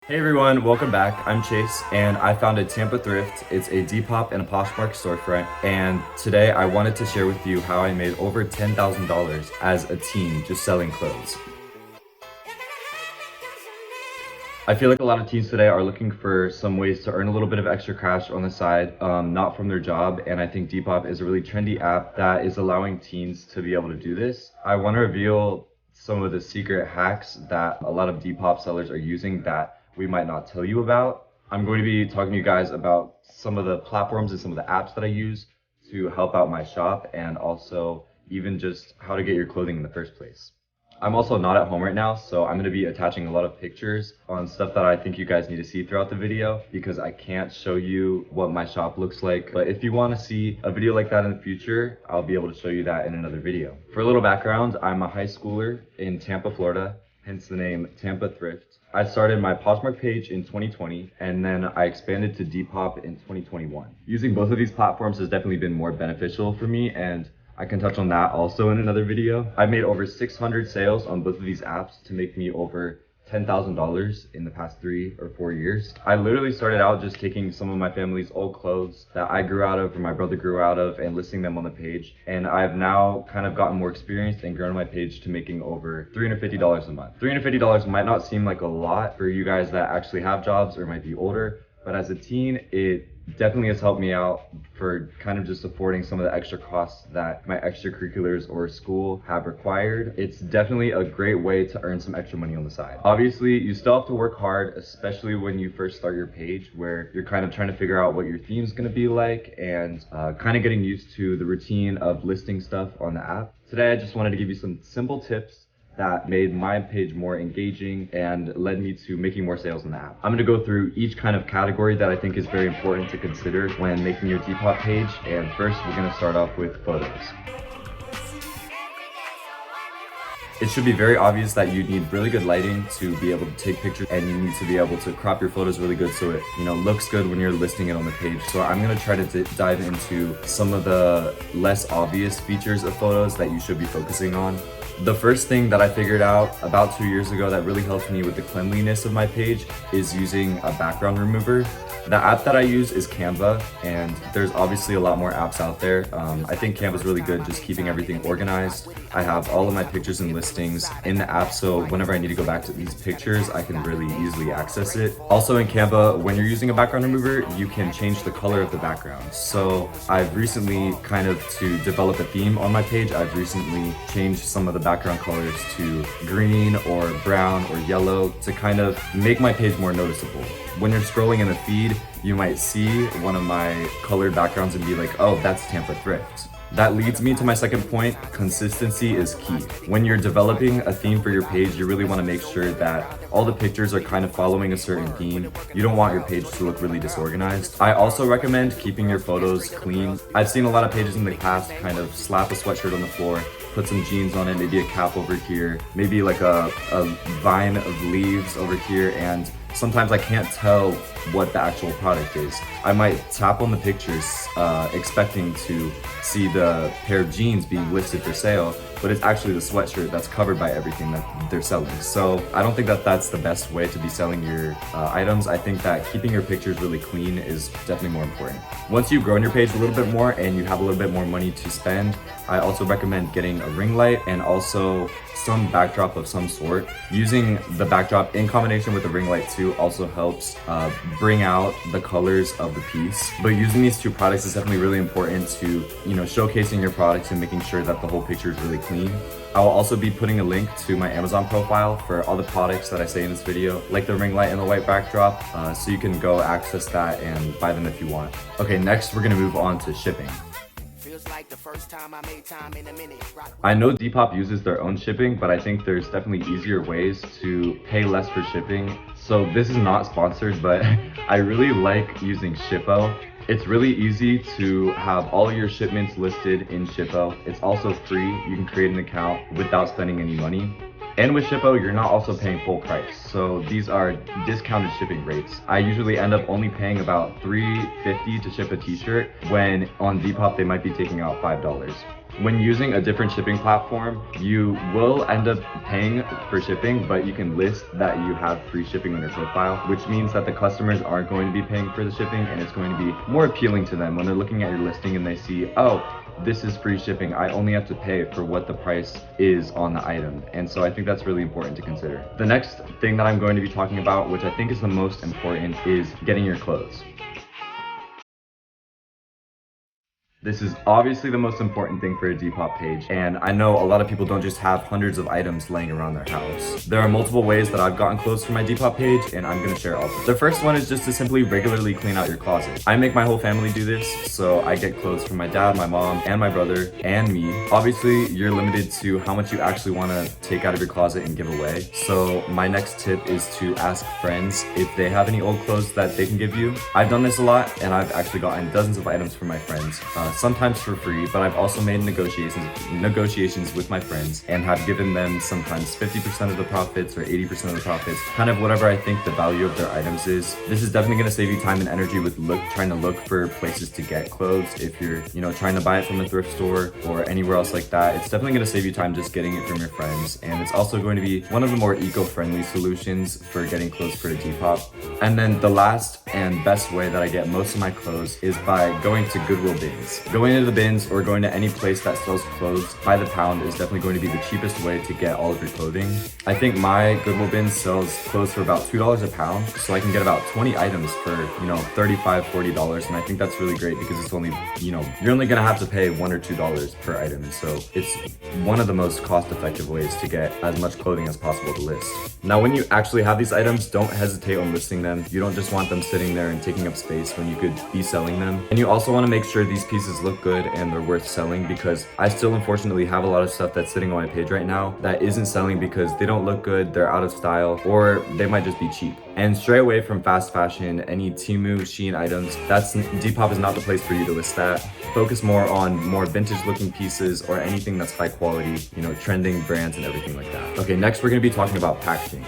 Hey everyone, welcome back. I'm Chase and I founded Tampa Thrift. It's a Depop and a Poshmark storefront, and today I wanted to share with you how I made over $10,000 as a teen just selling clothes. I feel like a lot of teens today are looking for some ways to earn a little bit of extra cash on the side, not from their job, and I think Depop is a really trendy app that is allowing teens to be able to do this. I want to reveal some of the secret hacks that a lot of Depop sellers are using that we might not tell you about. I'm going to be talking to you guys about some of the platforms and some of the apps that I use to help out my shop, and also even just how to get your clothing in the first place. I'm also not at home right now, so I'm going to be attaching a lot of pictures on stuff that I think you guys need to see throughout the video because I can't show you what my shop looks like. But if you want to see a video like that in the future, I'll be able to show you that in another video. For a little background, I'm a high schooler in Tampa, Florida, hence the name Tampa Thrift. I started my Poshmark page in 2020, and then I expanded to Depop in 2021. Using both of these platforms has definitely been more beneficial for me, and I can touch on that also in another video. I made over 600 sales on both of these apps to make me over $10,000 in the past 3 or 4 years. I literally started out just taking some of my family's old clothes that I grew out of or my brother grew out of and listing them on the page. And I've now kind of gotten more experienced and grown my page to making over $350 a month. $350 might not seem like a lot for you guys that actually have jobs or might be older, but as a teen, it definitely has helped me out for kind of just supporting some of the extra costs that my extracurriculars or school have required. It's definitely a great way to earn some extra money on the side. Obviously, you still have to work hard, especially when you first start your page, where you're kind of trying to figure out what your theme is going to be like and kind of getting used to the routine of listing stuff on the app. Today, I just wanted to give you some simple tips that made my page more engaging and led me to making more sales in the app. I'm gonna go through each kind of category that I think is very important to consider when making your Depop page. And first, we're gonna start off with photos. It should be very obvious that you need really good lighting to be able to take pictures, and you need to be able to crop your photos really good so it looks good when you're listing it on the page. So I'm gonna try to dive into some of the less obvious features of photos that you should be focusing on. The first thing that I figured out about 2 years ago that really helped me with the cleanliness of my page is using a background remover. The app that I use is Canva, and there's obviously a lot more apps out there. I think Canva's really good just keeping everything organized. I have all of my pictures and listings in the app, so whenever I need to go back to these pictures, I can really easily access it. Also in Canva, when you're using a background remover, you can change the color of the background. So I've recently, kind of to develop a theme on my page, I've recently changed some of the background colors to green or brown or yellow to kind of make my page more noticeable. When you're scrolling in the feed, you might see one of my colored backgrounds and be like, oh, that's Tampa Thrift. That leads me to my second point. Consistency is key. When you're developing a theme for your page, you really want to make sure that all the pictures are kind of following a certain theme. You don't want your page to look really disorganized. I also recommend keeping your photos clean. I've seen a lot of pages in the past kind of slap a sweatshirt on the floor, put some jeans on it, maybe a cap over here, maybe like a vine of leaves over here, and sometimes I can't tell what the actual product is. I might tap on the pictures expecting to see the pair of jeans being listed for sale, but it's actually the sweatshirt that's covered by everything that they're selling. So I don't think that that's the best way to be selling your items. I think that keeping your pictures really clean is definitely more important. Once you've grown your page a little bit more and you have a little bit more money to spend, I also recommend getting a ring light and also some backdrop of some sort. Using the backdrop in combination with the ring light too also helps bring out the colors of the piece. But using these two products is definitely really important to showcasing your products and making sure that the whole picture is really clean. I will also be putting a link to my Amazon profile for all the products that I say in this video, like the ring light and the white backdrop, so you can go access that and buy them if you want. Okay, next we're gonna move on to shipping. Like the first time I made time in a minute. I know Depop uses their own shipping, but I think there's definitely easier ways to pay less for shipping. So this is not sponsored, but I really like using Shippo. It's really easy to have all of your shipments listed in Shippo. It's also free. You can create an account without spending any money. And with Shippo, you're not also paying full price. So these are discounted shipping rates. I usually end up only paying about $3.50 to ship a t-shirt when on Depop they might be taking out $5. When using a different shipping platform, you will end up paying for shipping, but you can list that you have free shipping on your profile, which means that the customers aren't going to be paying for the shipping, and it's going to be more appealing to them when they're looking at your listing and they see, oh, this is free shipping. I only have to pay for what the price is on the item. And so I think that's really important to consider. The next thing that I'm going to be talking about, which I think is the most important, is getting your clothes. This is obviously the most important thing for a Depop page, and I know a lot of people don't just have hundreds of items laying around their house. There are multiple ways that I've gotten clothes for my Depop page, and I'm gonna share all of them. The first one is just to simply regularly clean out your closet. I make my whole family do this, so I get clothes from my dad, my mom, and my brother, and me. Obviously, you're limited to how much you actually wanna take out of your closet and give away. So my next tip is to ask friends if they have any old clothes that they can give you. I've done this a lot, and I've actually gotten dozens of items from my friends. Sometimes for free, but I've also made negotiations with my friends and have given them sometimes 50% of the profits or 80% of the profits, kind of whatever I think the value of their items is. This is definitely going to save you time and energy with trying to look for places to get clothes. If you're, trying to buy it from a thrift store or anywhere else like that, it's definitely going to save you time just getting it from your friends. And it's also going to be one of the more eco-friendly solutions for getting clothes for a Depop. And then the last and best way that I get most of my clothes is by going to Goodwill bins. Going into the bins or going to any place that sells clothes by the pound is definitely going to be the cheapest way to get all of your clothing. I think my Goodwill bin sells clothes for about $2 a pound, so I can get about 20 items for, $35, $40, and I think that's really great because it's only, you're only gonna have to pay $1 or $2 per item, so it's one of the most cost-effective ways to get as much clothing as possible to list. Now, when you actually have these items, don't hesitate on listing them. You don't just want them sitting there and taking up space when you could be selling them. And you also want to make sure these pieces look good and they're worth selling, because I still unfortunately have a lot of stuff that's sitting on my page right now that isn't selling because they don't look good, they're out of style, or they might just be cheap. And stray away from fast fashion, any Temu, Shein items. Depop is not the place for you to list that. Focus more on more vintage looking pieces or anything that's high quality, trending brands and everything like that. Okay, next we're gonna be talking about packaging.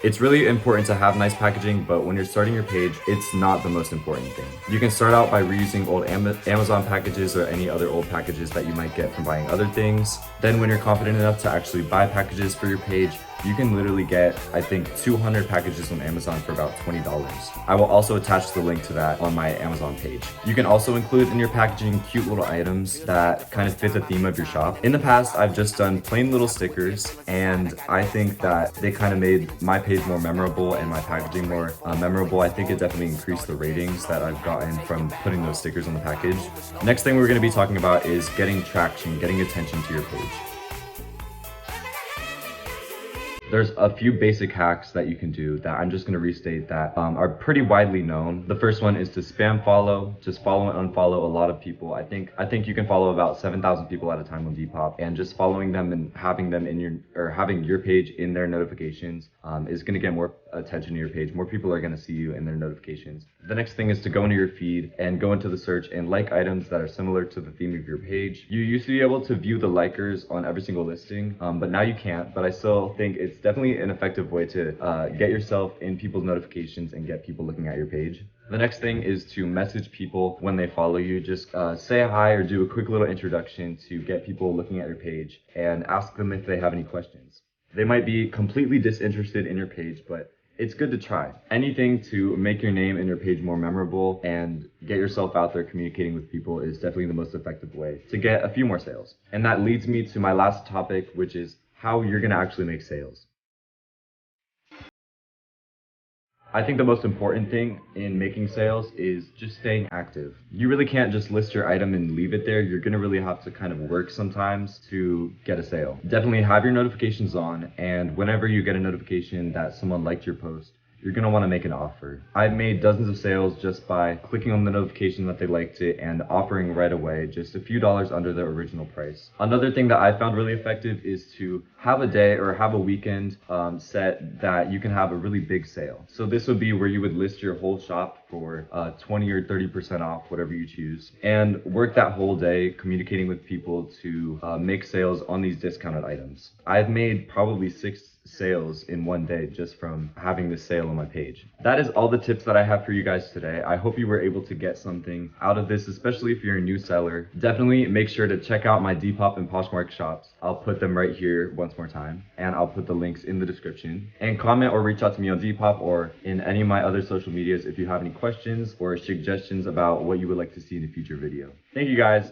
It's really important to have nice packaging, but when you're starting your page, it's not the most important thing. You can start out by reusing old Amazon packages or any other old packages that you might get from buying other things. Then when you're confident enough to actually buy packages for your page, you can literally get, I think, 200 packages on Amazon for about $20. I will also attach the link to that on my Amazon page. You can also include in your packaging cute little items that kind of fit the theme of your shop. In the past, I've just done plain little stickers, and I think that they kind of made my page more memorable and my packaging more memorable. I think it definitely increased the ratings that I've gotten from putting those stickers on the package. Next thing we're going to be talking about is getting traction, getting attention to your page. There's a few basic hacks that you can do that I'm just gonna restate that are pretty widely known. The first one is to spam follow, just follow and unfollow a lot of people. I think you can follow about 7,000 people at a time on Depop, and just following them and having them having your page in their notifications is gonna get more attention to your page. More people are gonna see you in their notifications. The next thing is to go into your feed and go into the search and like items that are similar to the theme of your page. You used to be able to view the likers on every single listing, but now you can't. But I still think it's definitely an effective way to get yourself in people's notifications and get people looking at your page. The next thing is to message people when they follow you. Just say hi or do a quick little introduction to get people looking at your page, and ask them if they have any questions. They might be completely disinterested in your page, but it's good to try. Anything to make your name and your page more memorable and get yourself out there communicating with people is definitely the most effective way to get a few more sales. And that leads me to my last topic, which is how you're gonna actually make sales. I think the most important thing in making sales is just staying active. You really can't just list your item and leave it there. You're gonna really have to kind of work sometimes to get a sale. Definitely have your notifications on, and whenever you get a notification that someone liked your post, you're gonna wanna make an offer. I've made dozens of sales just by clicking on the notification that they liked it and offering right away, just a few dollars under the original price. Another thing that I found really effective is to have a day or have a weekend set that you can have a really big sale. So this would be where you would list your whole shop for 20 or 30% off, whatever you choose, and work that whole day communicating with people to make sales on these discounted items. I've made probably six sales in one day just from having this sale on my page. That is all the tips that I have for you guys today. I hope you were able to get something out of this, especially if you're a new seller. Definitely make sure to check out my Depop and Poshmark shops. I'll put them right here once more time, and I'll put the links in the description. And comment or reach out to me on Depop or in any of my other social medias if you have any questions or suggestions about what you would like to see in a future video. Thank you guys.